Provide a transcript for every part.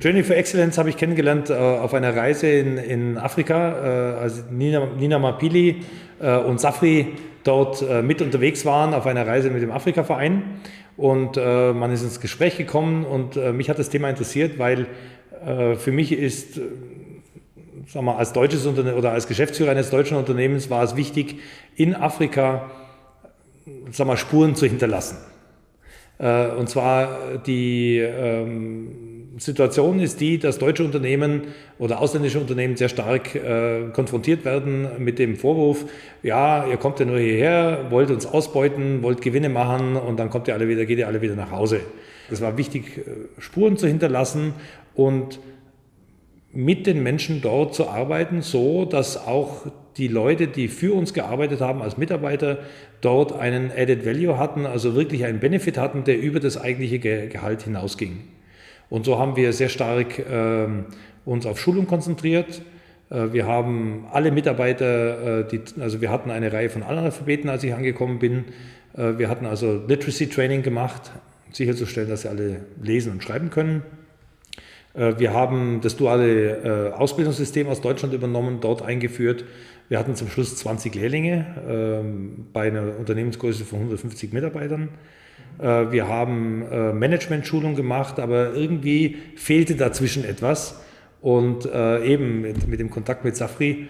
Journey for Excellence habe ich kennengelernt auf einer Reise in Afrika, als Nina Mapili und Safri dort mit unterwegs waren auf einer Reise mit dem Afrika-Verein. Und man ist ins Gespräch gekommen und mich hat das Thema interessiert, weil für mich ist, sagen wir, als deutsches Unternehmen oder als Geschäftsführer eines deutschen Unternehmens war es wichtig, in Afrika, sagen wir, Spuren zu hinterlassen. Und zwar die Situation ist die, dass deutsche Unternehmen oder ausländische Unternehmen sehr stark konfrontiert werden mit dem Vorwurf, ja, ihr kommt ja nur hierher, wollt uns ausbeuten, wollt Gewinne machen und dann geht ihr alle wieder nach Hause. Es war wichtig, Spuren zu hinterlassen und mit den Menschen dort zu arbeiten, so dass auch die Leute, die für uns gearbeitet haben als Mitarbeiter, dort einen Added Value hatten, also wirklich einen Benefit hatten, der über das eigentliche Gehalt hinausging. Und so haben wir sehr stark uns auf Schulung konzentriert. Wir haben alle Mitarbeiter, wir hatten eine Reihe von Analphabeten, als ich angekommen bin. Wir hatten also Literacy Training gemacht, sicherzustellen, dass sie alle lesen und schreiben können. Wir haben das duale Ausbildungssystem aus Deutschland übernommen, dort eingeführt. Wir hatten zum Schluss 20 Lehrlinge bei einer Unternehmensgröße von 150 Mitarbeitern. Wir haben Management-Schulung gemacht, aber irgendwie fehlte dazwischen etwas. Und eben mit dem Kontakt mit Safri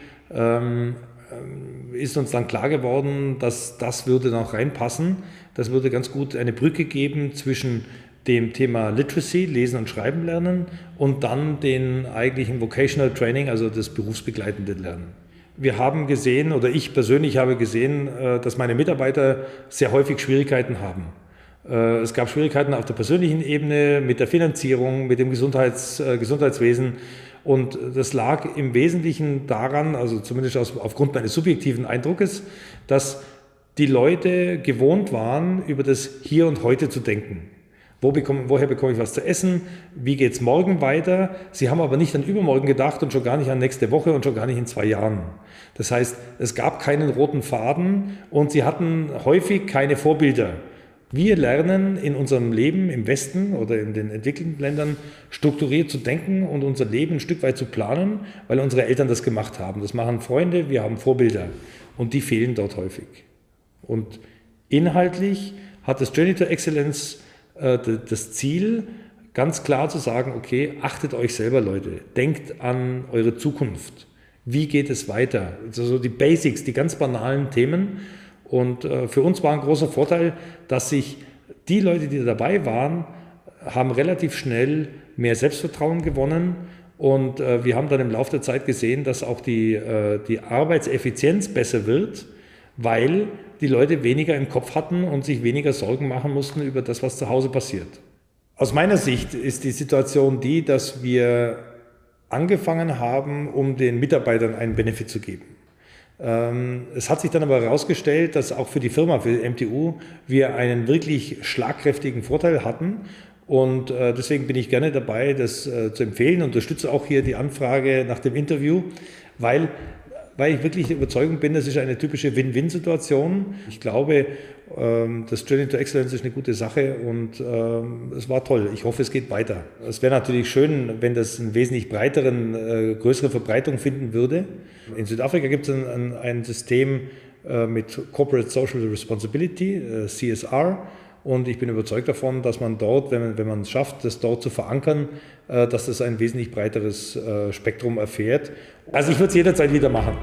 ist uns dann klar geworden, dass das würde noch reinpassen. Das würde ganz gut eine Brücke geben zwischen dem Thema Literacy, Lesen und Schreiben lernen und dann den eigentlichen Vocational Training, also das berufsbegleitende Lernen. Wir haben gesehen, oder ich persönlich habe gesehen, dass meine Mitarbeiter sehr häufig Schwierigkeiten haben. Es gab Schwierigkeiten auf der persönlichen Ebene, mit der Finanzierung, mit dem Gesundheitswesen. Und das lag im Wesentlichen daran, also zumindest aufgrund meines subjektiven Eindruckes, dass die Leute gewohnt waren, über das Hier und Heute zu denken. Woher bekomme ich was zu essen? Wie geht es morgen weiter? Sie haben aber nicht an übermorgen gedacht und schon gar nicht an nächste Woche und schon gar nicht in 2 Jahren. Das heißt, es gab keinen roten Faden und sie hatten häufig keine Vorbilder. Wir lernen in unserem Leben im Westen oder in den entwickelten Ländern strukturiert zu denken und unser Leben ein Stück weit zu planen, weil unsere Eltern das gemacht haben. Das machen Freunde, wir haben Vorbilder und die fehlen dort häufig. Und inhaltlich hat das Journey to Excellence das Ziel, ganz klar zu sagen, okay, achtet euch selber, Leute, denkt an eure Zukunft. Wie geht es weiter? Also die Basics, die ganz banalen Themen. Und für uns war ein großer Vorteil, dass sich die Leute, die dabei waren, haben relativ schnell mehr Selbstvertrauen gewonnen. Und wir haben dann im Laufe der Zeit gesehen, dass auch die Arbeitseffizienz besser wird, weil die Leute weniger im Kopf hatten und sich weniger Sorgen machen mussten über das, was zu Hause passiert. Aus meiner Sicht ist die Situation die, dass wir angefangen haben, um den Mitarbeitern einen Benefit zu geben. Es hat sich dann aber herausgestellt, dass auch für die Firma, für die MTU, wir einen wirklich schlagkräftigen Vorteil hatten. Und deswegen bin ich gerne dabei, das zu empfehlen und unterstütze auch hier die Anfrage nach dem Interview, weil ich wirklich der Überzeugung bin, das ist eine typische Win-Win-Situation. Ich glaube, das Journey to Excellence ist eine gute Sache und es war toll. Ich hoffe, es geht weiter. Es wäre natürlich schön, wenn das eine wesentlich größere Verbreitung finden würde. In Südafrika gibt es ein System mit Corporate Social Responsibility, CSR. Und ich bin überzeugt davon, dass man dort, wenn man es schafft, das dort zu verankern, dass das ein wesentlich breiteres Spektrum erfährt. Also ich würde es jederzeit wieder machen.